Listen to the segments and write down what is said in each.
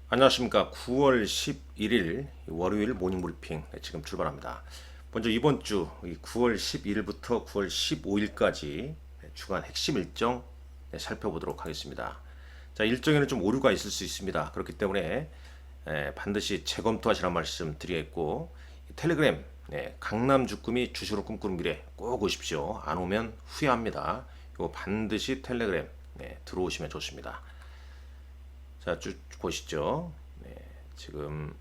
안녕하십니까. 9월 11일 월요일 모닝 브리핑 지금 출발합니다. 먼저 이번 주 9월 11일부터 9월 15일까지 주간 핵심 일정 살펴보도록 하겠습니다. 자, 일정에는 좀 오류가 있을 수 있습니다. 그렇기 때문에 반드시 재검토하시라는 말씀 드리겠고, 텔레그램 강남 주꾸미 주식으로 꿈꾸는 미래 꼭 오십시오. 안 오면 후회합니다. 이거 반드시 텔레그램 들어오시면 좋습니다. 자, 쭉 보시죠. 지금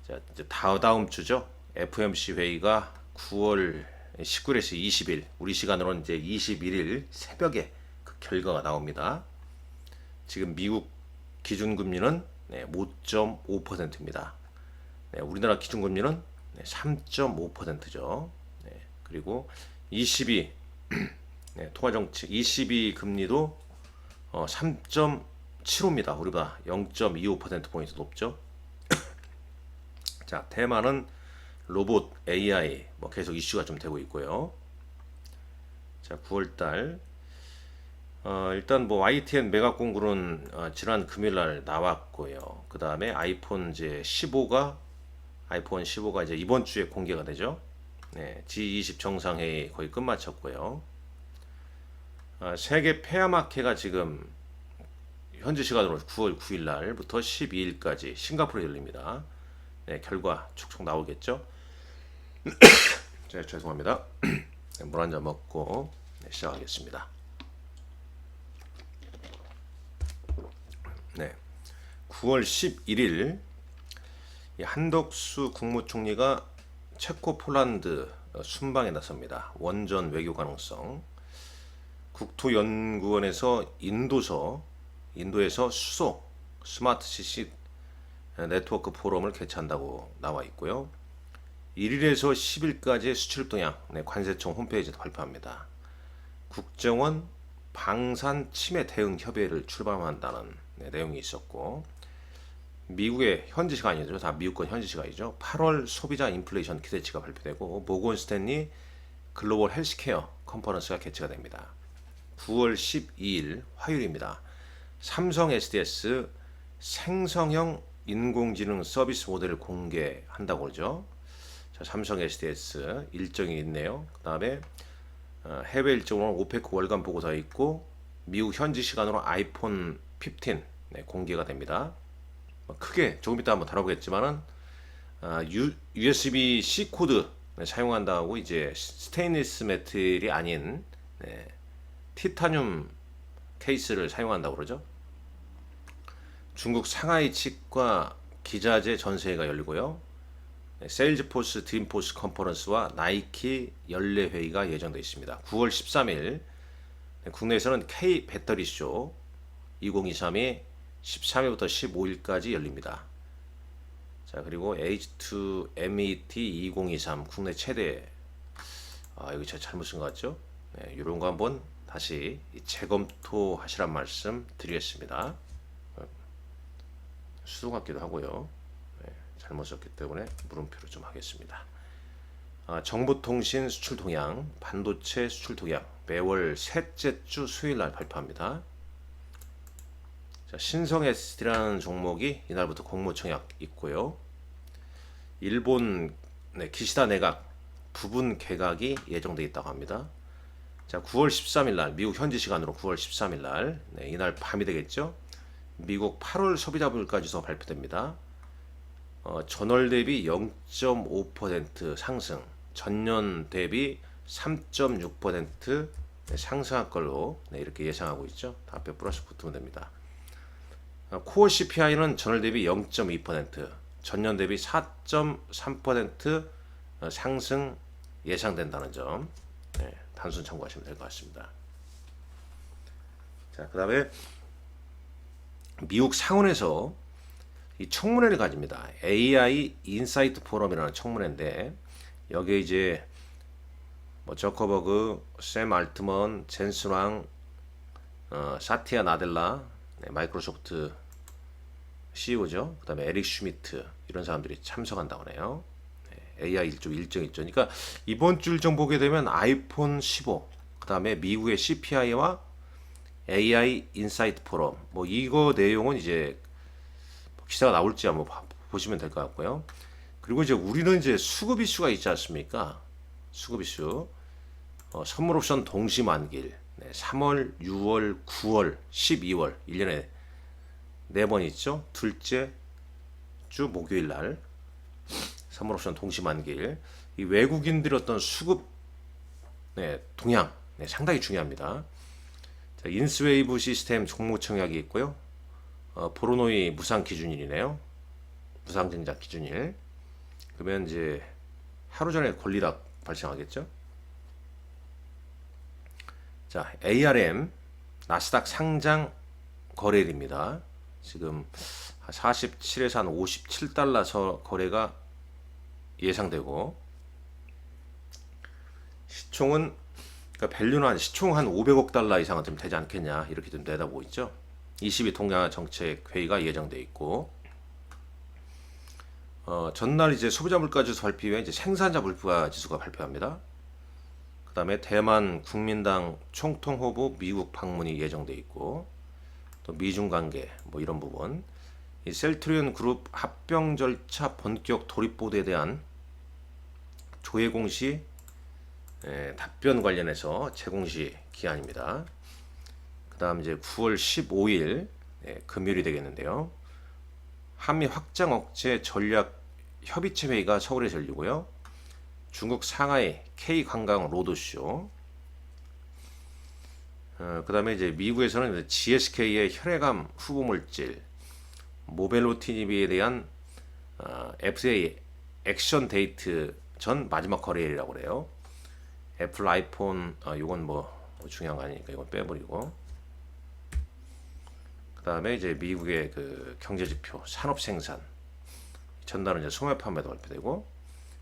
자, 이제 다음 주죠. FOMC 회의가 9월 19일에서 20일, 우리 시간으로는 이제 21일 새벽에 그 결과가 나옵니다. 지금 미국 기준금리는 5.5%입니다. 우리나라 기준금리는 3.5%죠. 그리고 22 통화정책 22 금리도 3.75입니다. 우리보다 0.25%포인트 높죠. 자, 테마는 로봇, AI 뭐 계속 이슈가 좀 되고 있고요. 자, 9월달 일단 뭐 YTN 매각 공고는 지난 금요일날 나왔고요. 그 다음에 아이폰 15가 이제 이번 주에 공개가 되죠. G20 정상회의 거의 끝마쳤고요. 세계 폐아마케가 지금 현지 시간으로 9월 9일 날부터 12일까지 싱가포르에 열립니다. 결과 축축 나오겠죠. 자, 죄송합니다. 물 한 잔 먹고 시작하겠습니다. 네, 9월 11일 한덕수 국무총리가 체코 폴란드 순방에 나섭니다. 원전 외교 가능성. 국토연구원에서 인도에서 수소 스마트 시시 네트워크 포럼을 개최한다고 나와 있고요. 1일에서 10일까지 수출 동향 관세청 홈페이지에도 발표합니다. 국정원 방산 침해 대응 협의회를 출범한다는 내용이 있었고, 미국의 현지 시간이죠. 다 미국 건 현지 시간이죠. 8월 소비자 인플레이션 기대치가 발표되고, 모건 스탠리 글로벌 헬스케어 컨퍼런스가 개최가 됩니다. 9월 12일 화요일입니다. 삼성 SDS 생성형 인공지능 서비스 모델을 공개한다고 그러죠. 자, 삼성 SDS 일정이 있네요. 그 다음에 해외 일정으로 오페크 월간 보고서가 있고, 미국 현지 시간으로 아이폰 15 공개가 됩니다. 크게 조금 이따 한번 다뤄보겠지만은 USB-C 코드 사용한다고 이제 스테인리스 메틀이 아닌 티타늄 케이스를 사용한다고 그러죠. 중국 상하이 치과 기자재 전시회가 열리고요. 세일즈포스 드림포스 컨퍼런스와 나이키 연례회의가 예정되어 있습니다. 9월 13일 국내에서는 K 배터리쇼 2023이 13일부터 15일까지 열립니다. 자, 그리고 H2MET 2023 국내 최대, 이거 제가 잘못 쓴 것 같죠? 이런 거 한번 다시 재검토하시란 말씀 드리겠습니다. 수도 같기도 하고요. 잘못 썼기 때문에 물음표를 좀 하겠습니다. 정보통신 수출 동향, 반도체 수출 동향 매월 셋째 주 수요일 날 발표합니다. 자, 신성 SD라는 종목이 이날부터 공모청약 있고요. 일본 기시다 내각 부분 개각이 예정되어 있다고 합니다. 자, 9월 13일 날 미국 현지 시간으로 9월 13일 날 이날 밤이 되겠죠. 미국 8월 소비자 물가지수 발표됩니다. 전월 대비 0.5% 상승, 전년 대비 3.6% 상승할 걸로 이렇게 예상하고 있죠. 다 앞에 플러스 붙으면 됩니다. 코어 CPI는 전월 대비 0.2%, 전년 대비 4.3% 상승 예상된다는 점 단순 참고하시면 될 것 같습니다. 자, 그 다음에 미국 상원에서 이 청문회를 가집니다. AI 인사이트 포럼이라는 청문회인데, 여기에 이제 뭐 저커버그, 샘 알트먼, 젠슨 왕, 사티아 나델라, 마이크로소프트 CEO죠. 그 다음에 에릭 슈미트 이런 사람들이 참석한다고 하네요. AI 일정 있죠. 그러니까 이번 주 일정 보게 되면 아이폰 15, 그 다음에 미국의 CPI와 AI 인사이트 포럼, 뭐 이거 내용은 이제 기사가 나올지 한번 보시면 될 것 같고요. 그리고 이제 우리는 이제 수급 이슈가 있지 않습니까? 수급 이슈. 선물 옵션 동시 만기일. 네, 3월, 6월, 9월, 12월 1년에 4번 있죠. 둘째 주 목요일 날 선물 옵션 동시 만기일. 이 외국인들의 어떤 수급 동향 상당히 중요합니다. 자, 인스웨이브 시스템 종목 청약이 있고요. 보로노이 무상 기준일이네요. 무상 증자 기준일. 그러면 이제 하루 전에 권리락 발생하겠죠. 자, ARM 나스닥 상장 거래일입니다. 지금 47에서 한 57달러 거래가 예상되고, 시총은 그러니까 밸류는 시총 한 500억 달러 이상은 좀 되지 않겠냐 이렇게 좀 내다보고 있죠. 22 통화 정책 회의가 예정돼 있고, 전날 이제 소비자 물가 지수 발표 후에 이제 생산자 물가 지수가 발표합니다. 그다음에 대만 국민당 총통 후보 미국 방문이 예정돼 있고, 또 미중 관계 뭐 이런 부분, 이 셀트리온 그룹 합병 절차 본격 도입 보도에 대한 조회 공시 답변 관련해서 재공시 기한입니다. 그다음 이제 9월 15일 금요일이 되겠는데요. 한미 확장 억제 전략 협의체 회의가 서울에서 열리고요. 중국 상하이 K 관광 로드쇼. 그다음에 이제 미국에서는 GSK의 혈액암 후보 물질 모벨로티닙에 대한 FDA 액션 데이트 전 마지막 거래일이라고 그래요. 애플 아이폰 요건 뭐 중요한 거 아니니까 이건 빼버리고, 그다음에 이제 미국의 그 경제 지표 산업 생산 전날은 이제 소매 판매도 발표되고,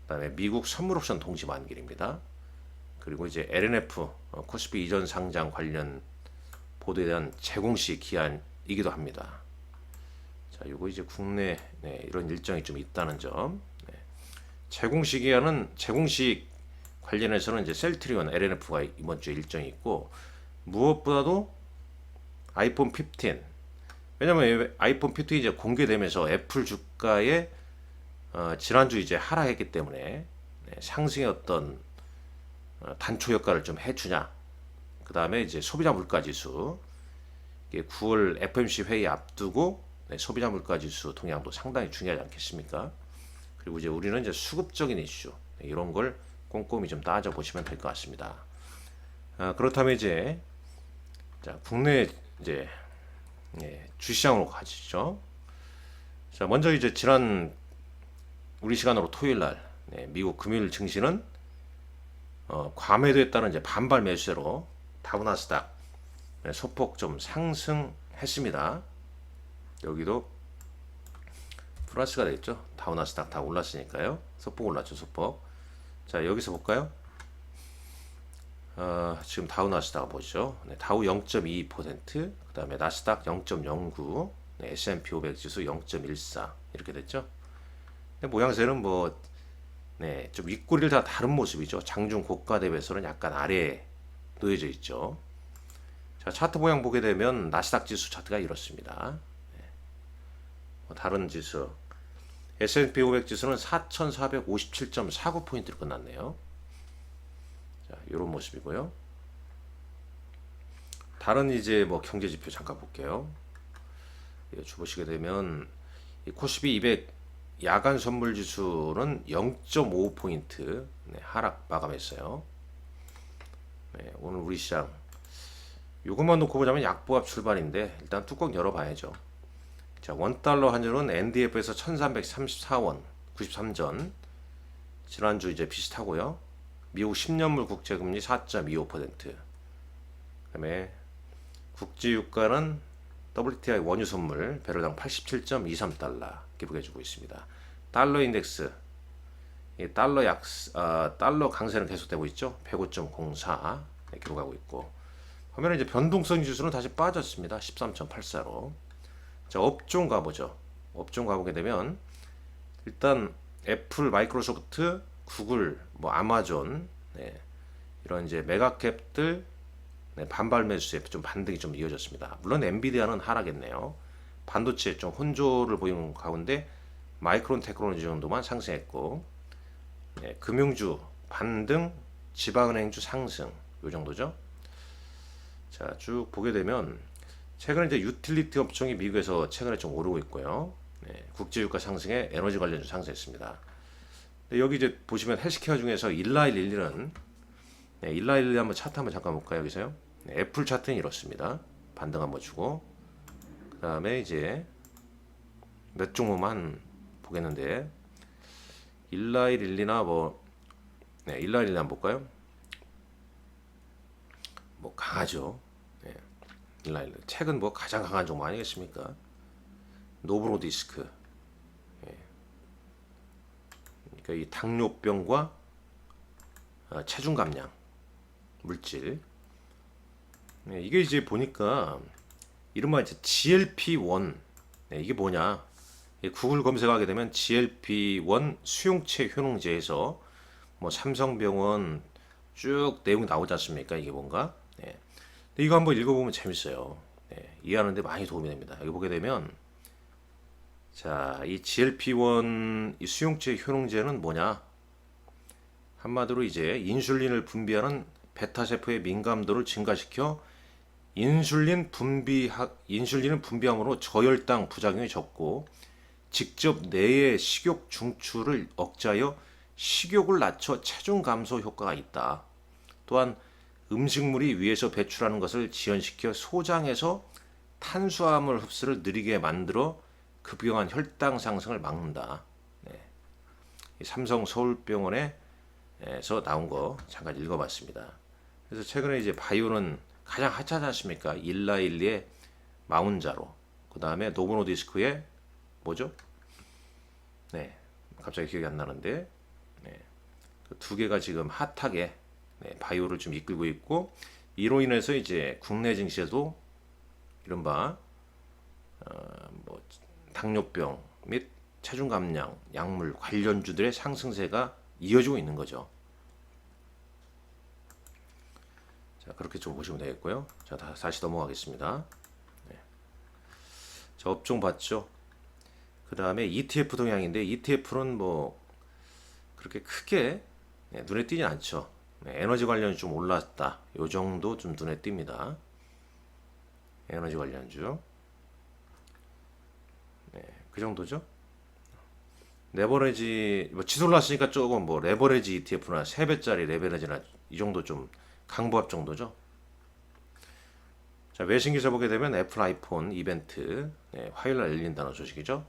그다음에 미국 선물 옵션 동시 만기일입니다. 그리고 이제 LNF 코스피 이전 상장 관련 보도에 대한 재공시 기한이기도 합니다. 자, 요거 이제 국내 이런 일정이 좀 있다는 점. 재공시 기한은 재공시 관련해서는 이제 셀트리온 LNF가 이번 주에 일정이 있고, 무엇보다도 아이폰 15. 왜냐면 아이폰 15이 이제 공개되면서 애플 주가에 지난주 이제 하락했기 때문에 상승의 어떤 단초 효과를 좀 해주냐. 그 다음에 이제 소비자 물가 지수 9월 FOMC 회의 앞두고 소비자 물가 지수 동향도 상당히 중요하지 않겠습니까? 그리고 이제 우리는 이제 수급적인 이슈 이런 걸 꼼꼼히 좀 따져 보시면 될 것 같습니다. 그렇다면 이제 자, 국내 이제 주시장으로 가시죠. 자, 먼저 이제 지난 우리 시간으로 토요일 날 미국 금요일 증시는 과매도에 따른 이제 반발 매수세로 다우나스닥 소폭 좀 상승했습니다. 여기도 플러스가 되겠죠. 다우나스닥 다 올랐으니까요. 소폭 올랐죠, 소폭. 자, 여기서 볼까요? 지금 다우나스닥 보시죠. 다우 0.22%, 그 다음에 나스닥 0.09, S&P 500 지수 0.14 이렇게 됐죠. 모양새는 뭐 좀 윗꼬리를 다 다른 모습이죠. 장중 고가 대비해서는 약간 아래에 놓여져 있죠. 자, 차트 모양 보게 되면 나스닥 지수 차트가 이렇습니다. 다른 지수 S&P 500 지수는 4,457.49포인트로 끝났네요. 자, 이런 모습이고요. 다른 이제 뭐 경제 지표 잠깐 볼게요. 주보시게 되면 이 코스피 200 야간 선물 지수는 0.5포인트 하락 마감했어요. 오늘 우리 시장 이것만 놓고 보자면 약보합 출발인데 일단 뚜껑 열어봐야죠. 자, 원달러 환율은 NDF에서 1334원 93전 지난주 이제 비슷하고요. 미국 10년물 국채금리 4.25%. 그다음에 국제유가는 WTI 원유 선물 배럴당 87.23달러 기록해주고 있습니다. 달러 인덱스 달러 강세는 계속되고 있죠. 105.04 기록하고 있고, 화면에 이제 변동성 지수는 다시 빠졌습니다. 13.84로. 자, 업종 가보죠. 업종 가보게 되면 일단 애플, 마이크로소프트, 구글, 뭐 아마존 이런 이제 메가캡들 반발 매수에 좀 반등이 좀 이어졌습니다. 물론 엔비디아는 하락했네요. 반도체 좀 혼조를 보이는 가운데 마이크론 테크놀로지 정도만 상승했고, 네, 금융주 반등, 지방은행주 상승 요 정도죠. 자, 쭉 보게 되면 최근에 이제 유틸리티 업종이 미국에서 최근에 좀 오르고 있고요. 네, 국제유가 상승에 에너지 관련주 상승했습니다. 근데 여기 이제 보시면 헬스케어 중에서 1111은, 네, 1111 한번 차트 한번 잠깐 볼까요? 여기서요. 네, 애플 차트는 이렇습니다. 반등 한번 주고, 그 다음에 이제 몇 종목만 보겠는데 1112나 뭐, 네, 1112 한번 볼까요? 뭐 강하죠. 네, 1112 최근 뭐 가장 강한 종목 아니겠습니까? 노브로디스크. 그러니까 이 당뇨병과 체중 감량 물질. 네, 이게 이제 보니까 이른바 이제 GLP-1. 네, 이게 뭐냐? 구글 검색하게 되면 GLP-1 수용체 효능제에서 뭐 삼성병원 쭉 내용이 나오지 않습니까? 이게 뭔가? 네. 근데 이거 한번 읽어보면 재밌어요. 네, 이해하는데 많이 도움이 됩니다. 여기 보게 되면 자, 이 GLP-1 이 수용체 효능제는 뭐냐? 한마디로 이제 인슐린을 분비하는 베타세포의 민감도를 증가시켜 인슐린을 분비함으로 저혈당 부작용이 적고 직접 뇌의 식욕 중추를 억제하여 식욕을 낮춰 체중 감소 효과가 있다. 또한 음식물이 위에서 배출하는 것을 지연시켜 소장에서 탄수화물 흡수를 느리게 만들어 급격한 혈당 상승을 막는다. 네. 삼성 서울병원에서 나온 거 잠깐 읽어봤습니다. 그래서 최근에 이제 바이오는 가장 핫하지 않습니까? 일라일리의 마운자로, 그 다음에 노보노디스크의 뭐죠? 네, 갑자기 기억이 안 나는데, 네, 그두 개가 지금 핫하게 네, 바이오를 좀 이끌고 있고, 이로 인해서 이제 국내 증시에도 이른바 뭐 당뇨병 및 체중 감량, 약물 관련주들의 상승세가 이어지고 있는 거죠. 자, 그렇게 좀 보시면 되겠고요. 자, 다시 넘어가겠습니다. 네. 자, 업종 봤죠? 그 다음에 ETF 동향인데 ETF는 뭐 그렇게 크게 네, 눈에 띄지 않죠. 네, 에너지 관련이 좀 올랐다. 요 정도 좀 눈에 띕니다. 에너지 관련주. 네, 그 정도죠. 레버리지 뭐 치솟았으니까 조금 뭐 레버리지 ETF나 3배짜리 레버리지나 이 정도 좀 강보합 정도죠. 자, 외신 기사 보게 되면 애플 아이폰 이벤트 네, 화요일 날 열린다는 소식이죠.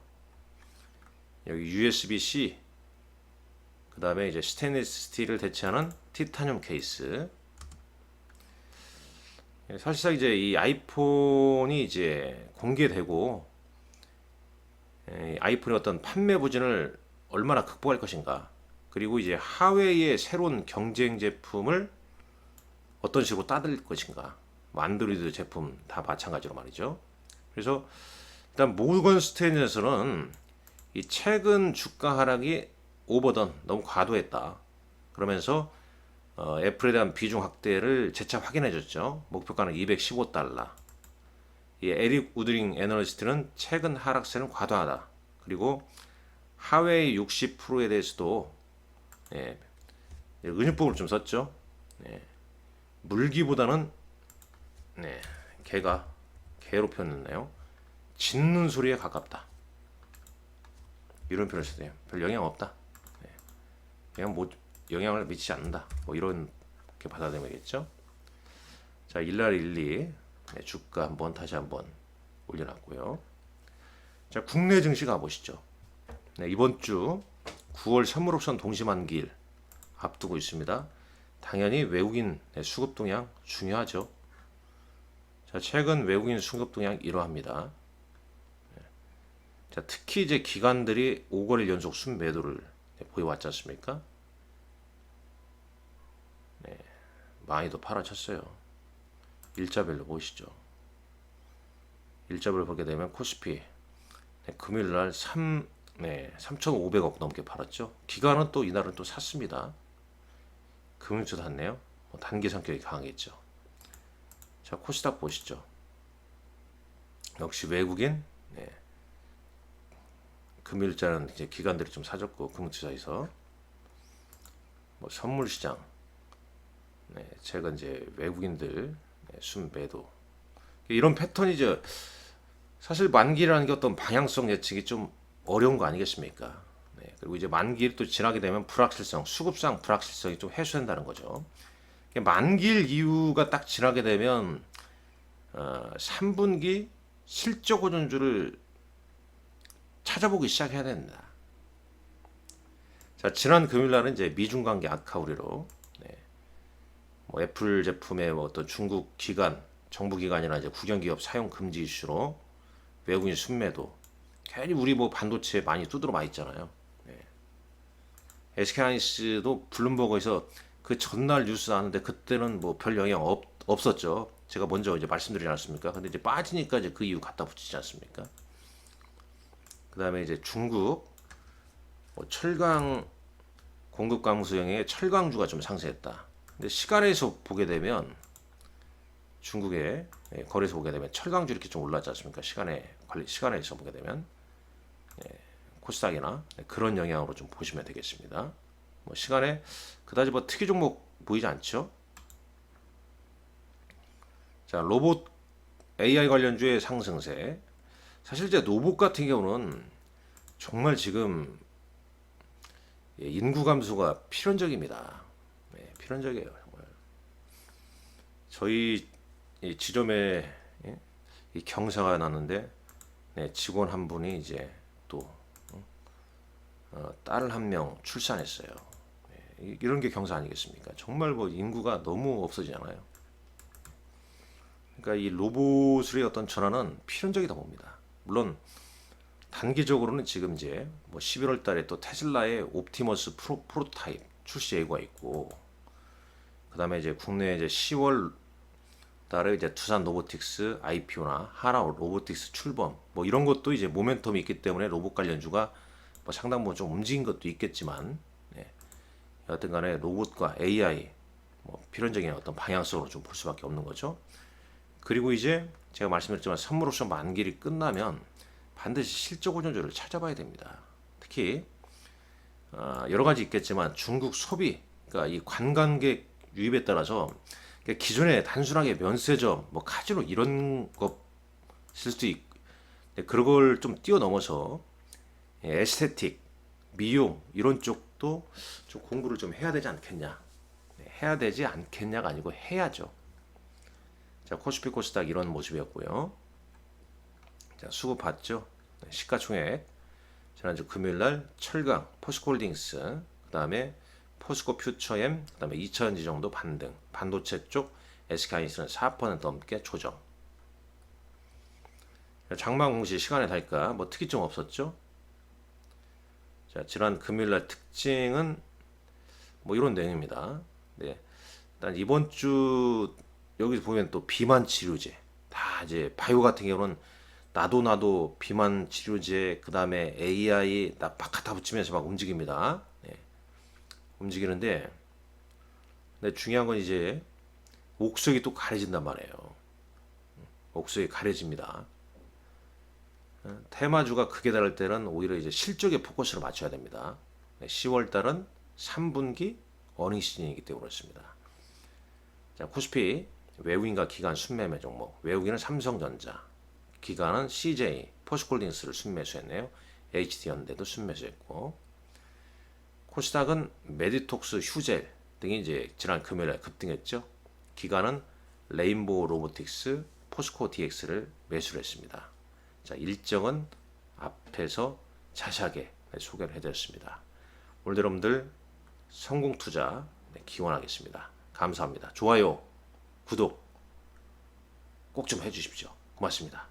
여기 USB-C, 그 다음에 이제 스테인리스 스틸을 대체하는 티타늄 케이스. 사실상 이제 이 아이폰이 이제 공개되고 아이폰의 어떤 판매 부진을 얼마나 극복할 것인가, 그리고 이제 하웨이의 새로운 경쟁 제품을 어떤 식으로 따들 것인가, 뭐 안드로이드 제품 다 마찬가지로 말이죠. 그래서 일단 모건 스탠리에서는 이 최근 주가 하락이 오버던 너무 과도했다. 그러면서 애플에 대한 비중 확대를 재차 확인해줬죠. 목표가는 215달러. 이 에릭 우드링 애널리스트는 최근 하락세는 과도하다. 그리고 하웨이 60%에 대해서도 예, 은유법을 좀 썼죠. 예, 물기보다는 네, 개로 표현했나요? 짖는 소리에 가깝다. 이런 표현을 썼어요. 별 영향 없다. 네, 그냥 뭐 영향을 미치지 않는다. 뭐 이런 게 받아들이겠죠. 자, 일날 일리 네, 주가 다시 한번 올려놨고요. 자, 국내 증시 가보시죠. 네, 이번 주 9월 선물옵션 동시만기일 앞두고 있습니다. 당연히 외국인 수급 동향 중요하죠. 자, 최근 외국인 수급 동향 이러합니다. 자, 특히 이제 기관들이 5거래일 연속 순매도를 보여왔지 않습니까? 네, 많이도 팔아쳤어요. 일자별로 보시죠. 일자별로 보게 되면 코스피 네, 금요일날 3,500억 넘게 팔았죠. 기관은 또 이날은 또 샀습니다. 금융주도 샀네요. 뭐 단기 성격이 강하겠죠. 자, 코스닥 보시죠. 역시 외국인 네, 금일자는 이제 기관들이 좀 사줬고 금투자에서 뭐 선물시장 최근 이제 외국인들 순매도 이런 패턴이 죠 사실 만기라는 게 어떤 방향성 예측이 좀 어려운 거 아니겠습니까? 그리고 이제 만기를 또 지나게 되면 불확실성, 수급상 불확실성이 좀 해소된다는 거죠. 만기일 이유가 딱 지나게 되면 3분기 실적 호전주를 찾아보기 시작해야 된다. 자, 지난 금요일 날은 이제 미중 관계 악화 우려로 뭐 애플 제품의 뭐 어떤 중국 기관, 정부 기관이나 이제 국영기업 사용 금지 이슈로 외국인 순매도 괜히 우리 뭐 반도체 많이 두드러 맞 있잖아요. SK하이닉스도 블룸버그에서 그 전날 뉴스 나왔는데 그때는 뭐 별 영향 없었죠. 제가 먼저 이제 말씀드리지 않았습니까? 근데 이제 빠지니까 이제 그 이유 갖다 붙이지 않습니까? 그 다음에 이제 중국 뭐 철강 공급 감소형의 철강주가 좀 상승했다. 근데 시간에서 보게 되면 중국의 거래에서 보게 되면 철강주 이렇게 좀 올랐지 않습니까? 시간에서 보게 되면 코스닥이나 그런 영향으로 좀 보시면 되겠습니다. 뭐 시간에 그다지 뭐 특이 종목 보이지 않죠? 자, 로봇 AI 관련주의 상승세. 사실 이제 로봇 같은 경우는 정말 지금 인구 감소가 필연적입니다. 필연적이에요. 정말. 저희 이 지점에 이 경사가 났는데 직원 한 분이 이제 또 딸을 한 명 출산했어요. 이런 게 경사 아니겠습니까? 정말 뭐 인구가 너무 없어지잖아요. 그러니까 이 로봇의 어떤 전환은 필연적이다 봅니다. 물론 단기적으로는 지금 이제 뭐 11월 달에 또 테슬라의 옵티머스 프로토타입 출시 예고가 있고, 그다음에 이제 국내 이제 10월 달에 이제 두산 로보틱스 IPO나 하나 로보틱스 출범 뭐 이런 것도 이제 모멘텀이 있기 때문에 로봇 관련주가 뭐 상당 부분 좀 움직인 것도 있겠지만, 여하튼간에 로봇과 AI 뭐 필연적인 어떤 방향성으로 좀 볼 수밖에 없는 거죠. 그리고 이제 제가 말씀드렸지만 선물옵션 만기일이 끝나면 반드시 실적 호전주를 찾아봐야 됩니다. 특히 여러 가지 있겠지만 중국 소비, 그러니까 이 관광객 유입에 따라서 기존에 단순하게 면세점, 뭐 카지노 이런 것일 수도 있고, 그런 걸 좀 뛰어넘어서 에스테틱, 미용 이런 쪽도 좀 공부를 좀 해야 되지 않겠냐. 해야 되지 않겠냐가 아니고 해야죠. 자, 코스피 코스닥 이런 모습이었고요. 자, 수급 봤죠? 시가총액 지난주 금요일날 철강, 포스코홀딩스, 그 다음에 포스코 퓨처엠, 그 다음에 2차전지 정도 반등, 반도체 쪽 SK하이닉스는 4% 넘게 조정. 장마 공시 시간에 달까 뭐 특이점 없었죠? 자, 지난 금요일날 특징은 뭐 이런 내용입니다. 일단 이번 주 여기 보면 또 비만 치료제, 다 이제 바이오 같은 경우는 나도 비만 치료제, 그 다음에 AI 막 갖다 붙이면서 막 움직입니다. 움직이는데, 근데 중요한 건 이제 옥석이 또 가려진단 말이에요. 옥석이 가려집니다. 테마주가 크게 다를 때는 오히려 이제 실적에 포커스를 맞춰야 됩니다. 10월 달은 3분기 어닝 시즌이기 때문에 그렇습니다. 자, 코스피 외국인과 기관 순매매 종목. 외국인은 삼성전자, 기관은 CJ, 포스코홀딩스를 순매수했네요. HD현대도 순매수했고, 코스닥은 메디톡스, 휴젤 등이 이제 지난 금요일에 급등했죠. 기관은 레인보우 로보틱스, 포스코 DX를 매수를 했습니다. 자, 일정은 앞에서 자세하게 소개를 해드렸습니다. 오늘 여러분들 성공 투자 기원하겠습니다. 감사합니다. 좋아요, 구독 꼭 좀 해주십시오. 고맙습니다.